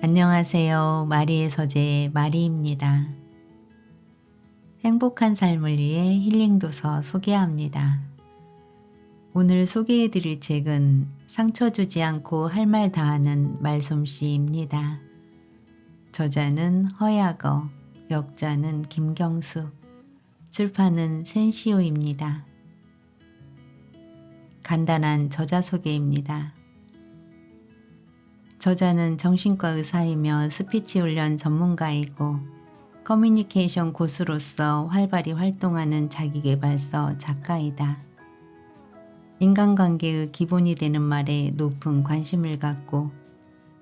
안녕하세요. 마리의 서재 마리입니다. 행복한 삶을 위해 힐링 도서 소개합니다. 오늘 소개해 드릴 책은 상처 주지 않고 할 말 다하는 말솜씨입니다. 저자는 허약어, 역자는 김경수, 출판은 센시오입니다. 간단한 저자 소개입니다. 저자는 정신과 의사이며 스피치 훈련 전문가이고 커뮤니케이션 고수로서 활발히 활동하는 자기계발서 작가이다. 인간관계의 기본이 되는 말에 높은 관심을 갖고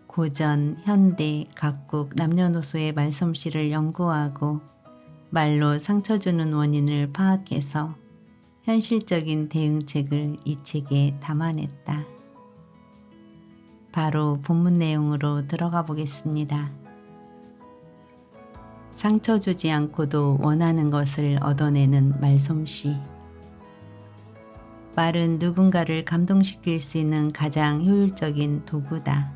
고전, 현대, 각국, 남녀노소의 말솜씨를 연구하고 말로 상처 주는 원인을 파악해서 현실적인 대응책을 이 책에 담아냈다. 바로 본문 내용으로 들어가 보겠습니다. 상처 주지 않고도 원하는 것을 얻어내는 말솜씨. 말은 누군가를 감동시킬 수 있는 가장 효율적인 도구다.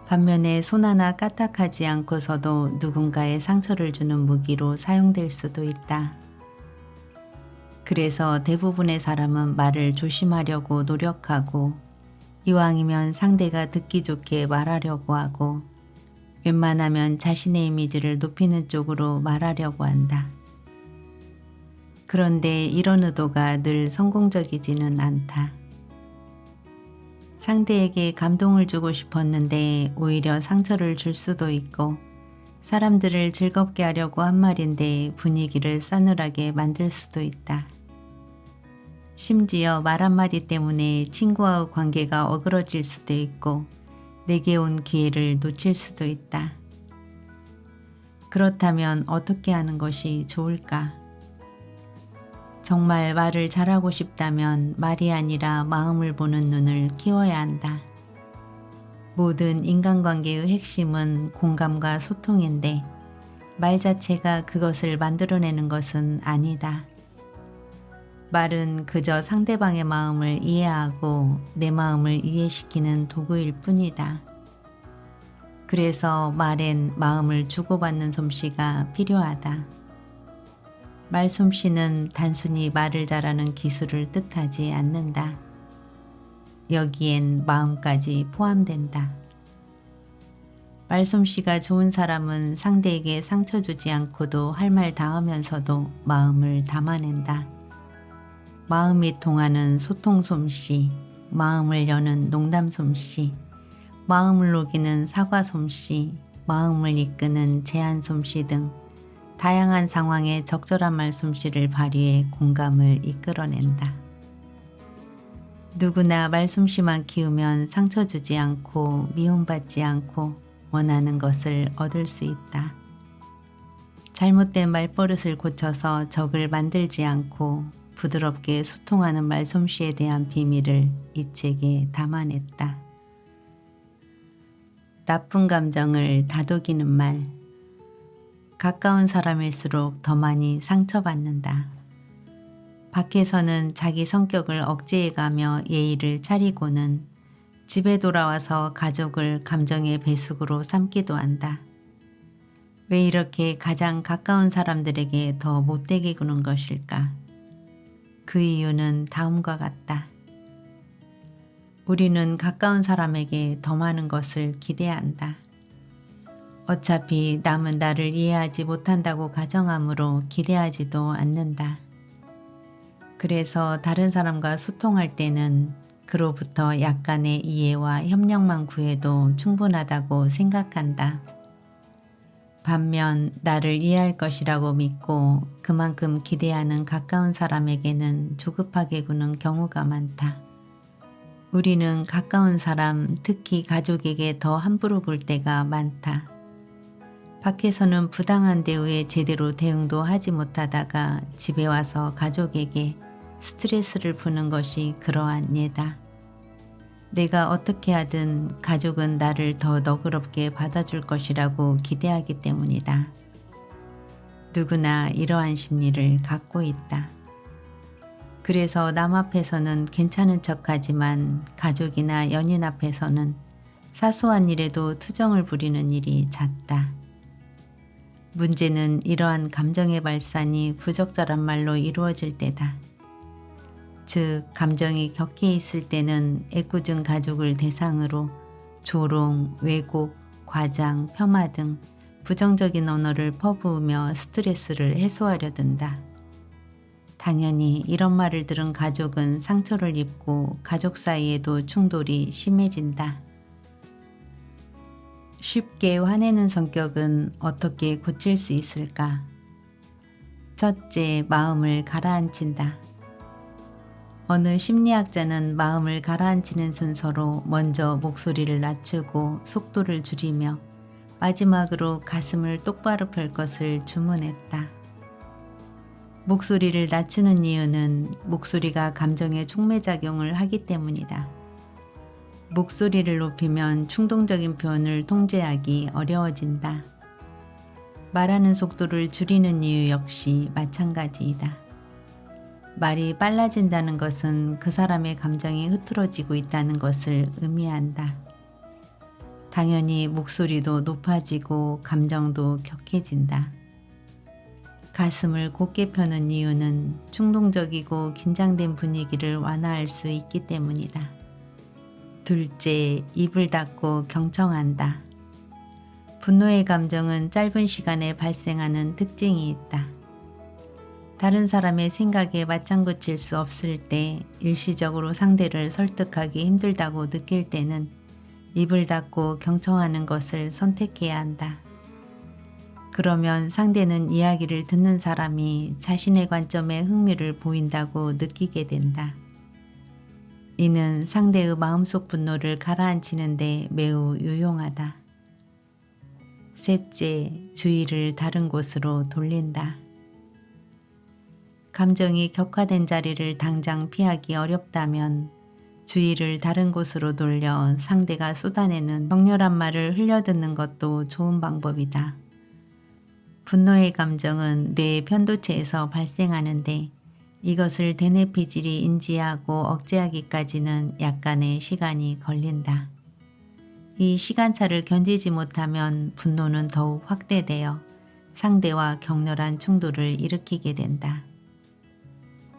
반면에 손 하나 까딱하지 않고서도 누군가의 상처를 주는 무기로 사용될 수도 있다. 그래서 대부분의 사람은 말을 조심하려고 노력하고 이왕이면 상대가 듣기 좋게 말하려고 하고 웬만하면 자신의 이미지를 높이는 쪽으로 말하려고 한다. 그런데 이런 의도가 늘 성공적이지는 않다. 상대에게 감동을 주고 싶었는데 오히려 상처를 줄 수도 있고 사람들을 즐겁게 하려고 한 말인데 분위기를 싸늘하게 만들 수도 있다. 심지어 말 한마디 때문에 친구와의 관계가 어그러질 수도 있고 내게 온 기회를 놓칠 수도 있다. 그렇다면 어떻게 하는 것이 좋을까? 정말 말을 잘하고 싶다면 말이 아니라 마음을 보는 눈을 키워야 한다. 모든 인간관계의 핵심은 공감과 소통인데 말 자체가 그것을 만들어내는 것은 아니다. 말은 그저 상대방의 마음을 이해하고 내 마음을 이해시키는 도구일 뿐이다. 그래서 말엔 마음을 주고받는 솜씨가 필요하다. 말솜씨는 단순히 말을 잘하는 기술을 뜻하지 않는다. 여기엔 마음까지 포함된다. 말솜씨가 좋은 사람은 상대에게 상처 주지 않고도 할 말 닿으면서도 마음을 담아낸다. 마음이 통하는 소통 솜씨, 마음을 여는 농담 솜씨, 마음을 녹이는 사과 솜씨, 마음을 이끄는 제안 솜씨 등 다양한 상황에 적절한 말솜씨를 발휘해 공감을 이끌어낸다. 누구나 말솜씨만 키우면 상처 주지 않고 미움받지 않고 원하는 것을 얻을 수 있다. 잘못된 말버릇을 고쳐서 적을 만들지 않고 부드럽게 소통하는 말솜씨에 대한 비밀을 이 책에 담아냈다. 나쁜 감정을 다독이는 말. 가까운 사람일수록 더 많이 상처받는다. 밖에서는 자기 성격을 억제해가며 예의를 차리고는 집에 돌아와서 가족을 감정의 배숙으로 삼기도 한다. 왜 이렇게 가장 가까운 사람들에게 더 못되게 구는 것일까? 그 이유는 다음과 같다. 우리는 가까운 사람에게 더 많은 것을 기대한다. 어차피 남은 나를 이해하지 못한다고 가정하므로 기대하지도 않는다. 그래서 다른 사람과 소통할 때는 그로부터 약간의 이해와 협력만 구해도 충분하다고 생각한다. 반면 나를 이해할 것이라고 믿고 그만큼 기대하는 가까운 사람에게는 조급하게 구는 경우가 많다. 우리는 가까운 사람, 특히 가족에게 더 함부로 굴 때가 많다. 밖에서는 부당한 대우에 제대로 대응도 하지 못하다가 집에 와서 가족에게 스트레스를 푸는 것이 그러한 예다. 내가 어떻게 하든 가족은 나를 더 너그럽게 받아줄 것이라고 기대하기 때문이다. 누구나 이러한 심리를 갖고 있다. 그래서 남 앞에서는 괜찮은 척하지만 가족이나 연인 앞에서는 사소한 일에도 투정을 부리는 일이 잦다. 문제는 이러한 감정의 발산이 부적절한 말로 이루어질 때다. 즉, 감정이 격해 있을 때는 애꿎은 가족을 대상으로 조롱, 왜곡, 과장, 폄하 등 부정적인 언어를 퍼부으며 스트레스를 해소하려 든다. 당연히 이런 말을 들은 가족은 상처를 입고 가족 사이에도 충돌이 심해진다. 쉽게 화내는 성격은 어떻게 고칠 수 있을까? 첫째, 마음을 가라앉힌다. 어느 심리학자는 마음을 가라앉히는 순서로 먼저 목소리를 낮추고 속도를 줄이며 마지막으로 가슴을 똑바로 펼 것을 주문했다. 목소리를 낮추는 이유는 목소리가 감정에 촉매작용을 하기 때문이다. 목소리를 높이면 충동적인 표현을 통제하기 어려워진다. 말하는 속도를 줄이는 이유 역시 마찬가지이다. 말이 빨라진다는 것은 그 사람의 감정이 흐트러지고 있다는 것을 의미한다. 당연히 목소리도 높아지고 감정도 격해진다. 가슴을 곧게 펴는 이유는 충동적이고 긴장된 분위기를 완화할 수 있기 때문이다. 둘째, 입을 닫고 경청한다. 분노의 감정은 짧은 시간에 발생하는 특징이 있다. 다른 사람의 생각에 맞장구 칠 수 없을 때, 일시적으로 상대를 설득하기 힘들다고 느낄 때는 입을 닫고 경청하는 것을 선택해야 한다. 그러면 상대는 이야기를 듣는 사람이 자신의 관점에 흥미를 보인다고 느끼게 된다. 이는 상대의 마음속 분노를 가라앉히는 데 매우 유용하다. 셋째, 주의를 다른 곳으로 돌린다. 감정이 격화된 자리를 당장 피하기 어렵다면 주의를 다른 곳으로 돌려 상대가 쏟아내는 격렬한 말을 흘려듣는 것도 좋은 방법이다. 분노의 감정은 뇌의 편도체에서 발생하는데 이것을 대뇌피질이 인지하고 억제하기까지는 약간의 시간이 걸린다. 이 시간차를 견디지 못하면 분노는 더욱 확대되어 상대와 격렬한 충돌을 일으키게 된다.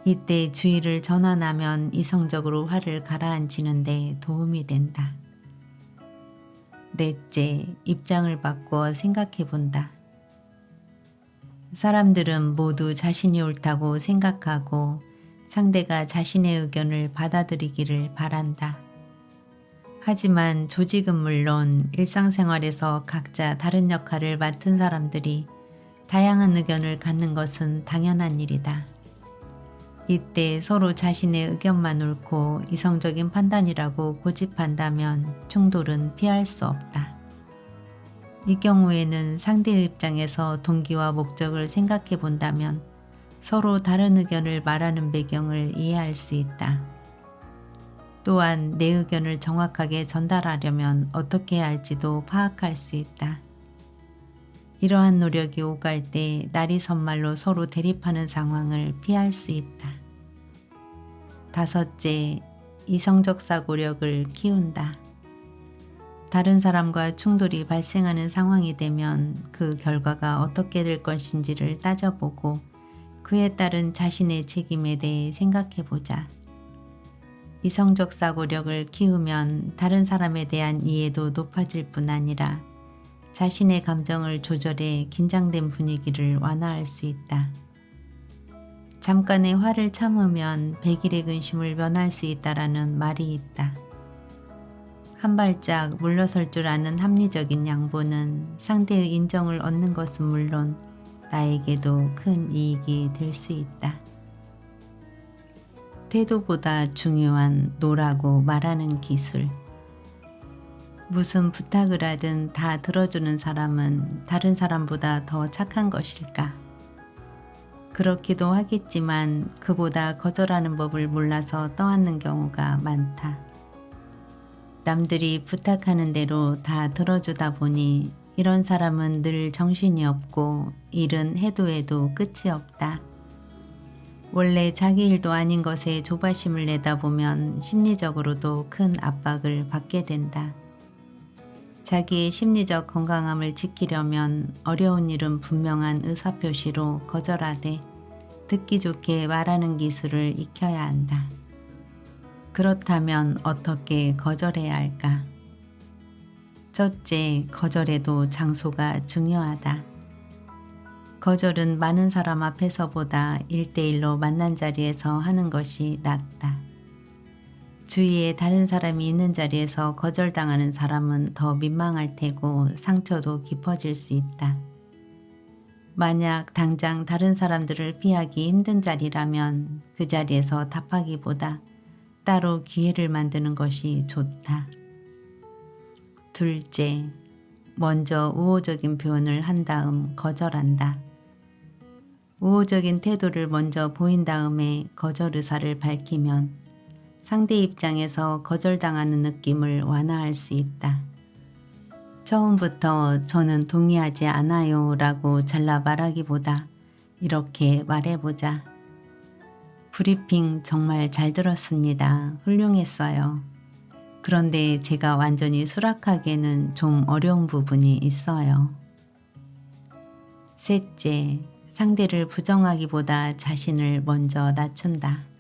이때 주의를 전환하면 이성적으로 화를 가라앉히는 데 도움이 된다. 넷째, 입장을 바꿔 생각해 본다. 사람들은 모두 자신이 옳다고 생각하고 상대가 자신의 의견을 받아들이기를 바란다. 하지만 조직은 물론 일상생활에서 각자 다른 역할을 맡은 사람들이 다양한 의견을 갖는 것은 당연한 일이다. 이때 서로 자신의 의견만 옳고 이성적인 판단이라고 고집한다면 충돌은 피할 수 없다. 이 경우에는 상대의 입장에서 동기와 목적을 생각해 본다면 서로 다른 의견을 말하는 배경을 이해할 수 있다. 또한 내 의견을 정확하게 전달하려면 어떻게 해야 할지도 파악할 수 있다. 이러한 노력이 오갈 때 날이 선말로 서로 대립하는 상황을 피할 수 있다. 다섯째, 이성적 사고력을 키운다. 다른 사람과 충돌이 발생하는 상황이 되면 그 결과가 어떻게 될 것인지를 따져보고 그에 따른 자신의 책임에 대해 생각해보자. 이성적 사고력을 키우면 다른 사람에 대한 이해도 높아질 뿐 아니라 자신의 감정을 조절해 긴장된 분위기를 완화할 수 있다. 잠깐의 화를 참으면 100일의 근심을 면할 수 있다라는 말이 있다. 한 발짝 물러설 줄 아는 합리적인 양보는 상대의 인정을 얻는 것은 물론 나에게도 큰 이익이 될 수 있다. 태도보다 중요한 노라고 말하는 기술. 무슨 부탁을 하든 다 들어주는 사람은 다른 사람보다 더 착한 것일까? 그렇기도 하겠지만 그보다 거절하는 법을 몰라서 떠안는 경우가 많다. 남들이 부탁하는 대로 다 들어주다 보니 이런 사람은 늘 정신이 없고 일은 해도 해도 끝이 없다. 원래 자기 일도 아닌 것에 조바심을 내다 보면 심리적으로도 큰 압박을 받게 된다. 자기의 심리적 건강함을 지키려면 어려운 일은 분명한 의사표시로 거절하되 듣기 좋게 말하는 기술을 익혀야 한다. 그렇다면 어떻게 거절해야 할까? 첫째, 거절에도 장소가 중요하다. 거절은 많은 사람 앞에서보다 1대1로 만난 자리에서 하는 것이 낫다. 주위에 다른 사람이 있는 자리에서 거절당하는 사람은 더 민망할 테고 상처도 깊어질 수 있다. 만약 당장 다른 사람들을 피하기 힘든 자리라면 그 자리에서 답하기보다 따로 기회를 만드는 것이 좋다. 둘째, 먼저 우호적인 표현을 한 다음 거절한다. 우호적인 태도를 먼저 보인 다음에 거절 의사를 밝히면 상대 입장에서 거절당하는 느낌을 완화할 수 있다. 처음부터 저는 동의하지 않아요 라고 잘라 말하기보다 이렇게 말해보자. 브리핑 정말 잘 들었습니다. 훌륭했어요. 그런데 제가 완전히 수락하기에는 좀 어려운 부분이 있어요. 셋째, 상대를 부정하기보다 자신을 먼저 낮춘다.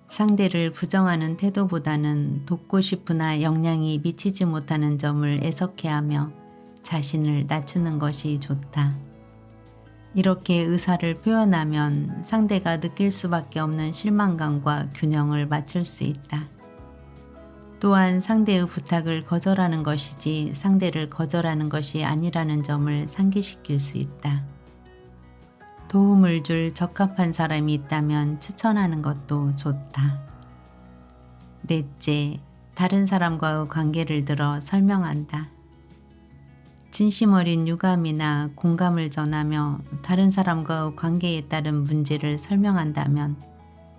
상대를 부정하는 태도보다는 돕고 싶으나 역량이 미치지 못하는 점을 애석해하며 자신을 낮추는 것이 좋다. 이렇게 의사를 표현하면 상대가 느낄 수밖에 없는 실망감과 균형을 맞출 수 있다. 또한 상대의 부탁을 거절하는 것이지 상대를 거절하는 것이 아니라는 점을 상기시킬 수 있다. 도움을 줄 적합한 사람이 있다면 추천하는 것도 좋다. 넷째, 다른 사람과의 관계를 들어 설명한다. 진심 어린 유감이나 공감을 전하며 다른 사람과의 관계에 따른 문제를 설명한다면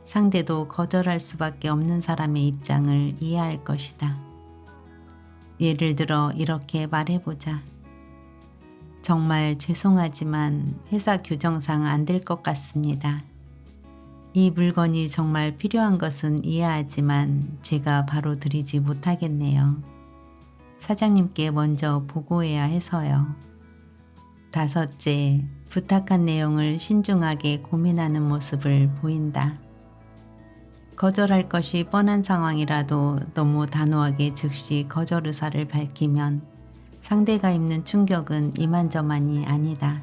상대도 거절할 수밖에 없는 사람의 입장을 이해할 것이다. 예를 들어 이렇게 말해보자. 정말 죄송하지만 회사 규정상 안 될 것 같습니다. 이 물건이 정말 필요한 것은 이해하지만 제가 바로 드리지 못하겠네요. 사장님께 먼저 보고해야 해서요. 다섯째, 부탁한 내용을 신중하게 고민하는 모습을 보인다. 거절할 것이 뻔한 상황이라도 너무 단호하게 즉시 거절 의사를 밝히면 상대가 입는 충격은 이만저만이 아니다.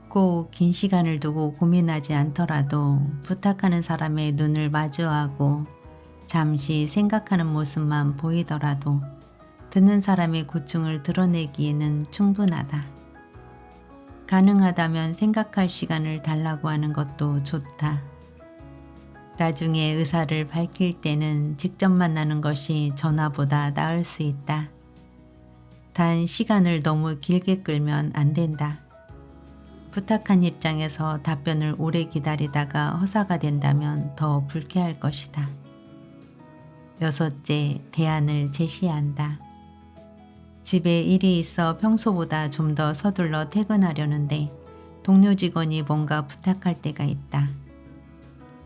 꼭 긴 시간을 두고 고민하지 않더라도 부탁하는 사람의 눈을 마주하고 잠시 생각하는 모습만 보이더라도 듣는 사람의 고충을 드러내기에는 충분하다. 가능하다면 생각할 시간을 달라고 하는 것도 좋다. 나중에 의사를 밝힐 때는 직접 만나는 것이 전화보다 나을 수 있다. 단 시간을 너무 길게 끌면 안 된다. 부탁한 입장에서 답변을 오래 기다리다가 허사가 된다면 더 불쾌할 것이다. 여섯째, 대안을 제시한다. 집에 일이 있어 평소보다 좀 더 서둘러 퇴근하려는데 동료 직원이 뭔가 부탁할 때가 있다.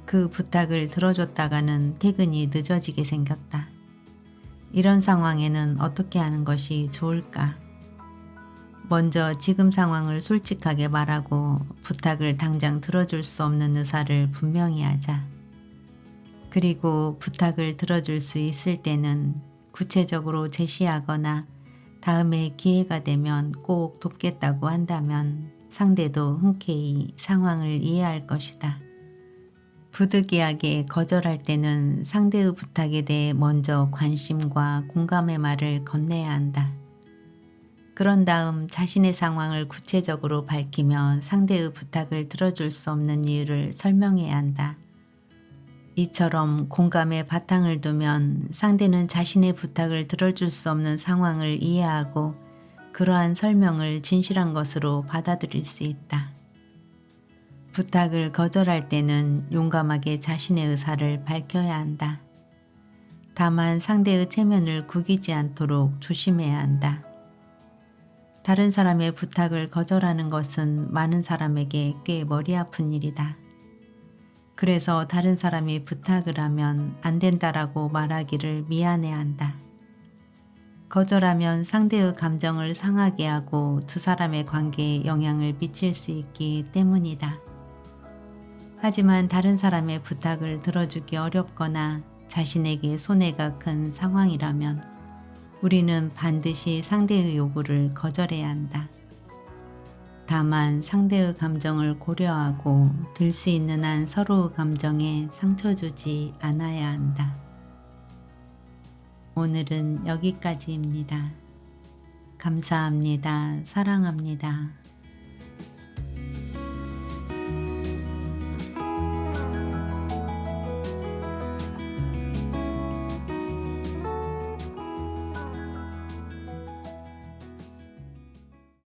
그 부탁을 들어줬다가는 퇴근이 늦어지게 생겼다. 이런 상황에는 어떻게 하는 것이 좋을까? 먼저 지금 상황을 솔직하게 말하고 부탁을 당장 들어줄 수 없는 의사를 분명히 하자. 그리고 부탁을 들어줄 수 있을 때는 구체적으로 제시하거나 다음에 기회가 되면 꼭 돕겠다고 한다면 상대도 흔쾌히 상황을 이해할 것이다. 부득이하게 거절할 때는 상대의 부탁에 대해 먼저 관심과 공감의 말을 건네야 한다. 그런 다음 자신의 상황을 구체적으로 밝히며 상대의 부탁을 들어줄 수 없는 이유를 설명해야 한다. 이처럼 공감에 바탕을 두면 상대는 자신의 부탁을 들어줄 수 없는 상황을 이해하고 그러한 설명을 진실한 것으로 받아들일 수 있다. 부탁을 거절할 때는 용감하게 자신의 의사를 밝혀야 한다. 다만 상대의 체면을 구기지 않도록 조심해야 한다. 다른 사람의 부탁을 거절하는 것은 많은 사람에게 꽤 머리 아픈 일이다. 그래서 다른 사람이 부탁을 하면 안 된다라고 말하기를 미안해한다. 거절하면 상대의 감정을 상하게 하고 두 사람의 관계에 영향을 미칠 수 있기 때문이다. 하지만 다른 사람의 부탁을 들어주기 어렵거나 자신에게 손해가 큰 상황이라면 우리는 반드시 상대의 요구를 거절해야 한다. 다만 상대의 감정을 고려하고 들 수 있는 한 서로의 감정에 상처 주지 않아야 한다. 오늘은 여기까지입니다. 감사합니다. 사랑합니다.